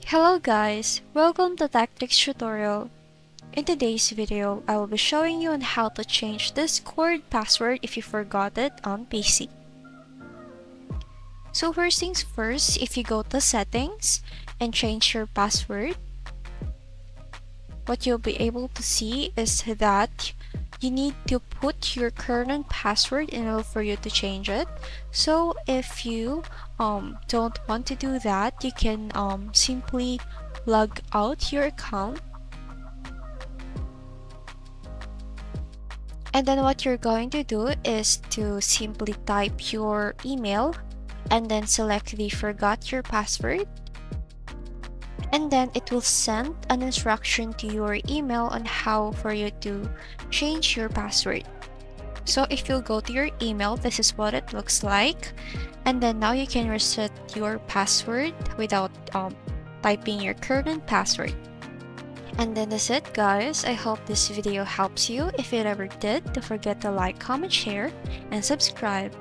Hello guys, welcome to Tactics tutorial. In today's video, I will be showing you on how to change Discord password if you forgot it on PC. So first things first, if you go to settings and change your password, what you'll be able to see is that you need to put your current password in order for you to change it. So if you don't want to do that, you can simply log out your account, and then what you're going to do is to simply type your email and then select the forgot your password, and then it will send an instruction to your email on how for you to change your password. So if you go to your email, this is what it looks like, and then now you can reset your password without typing your current password. And then that's it guys. I hope this video helps you. If it ever did, don't forget to like, comment, share, and subscribe.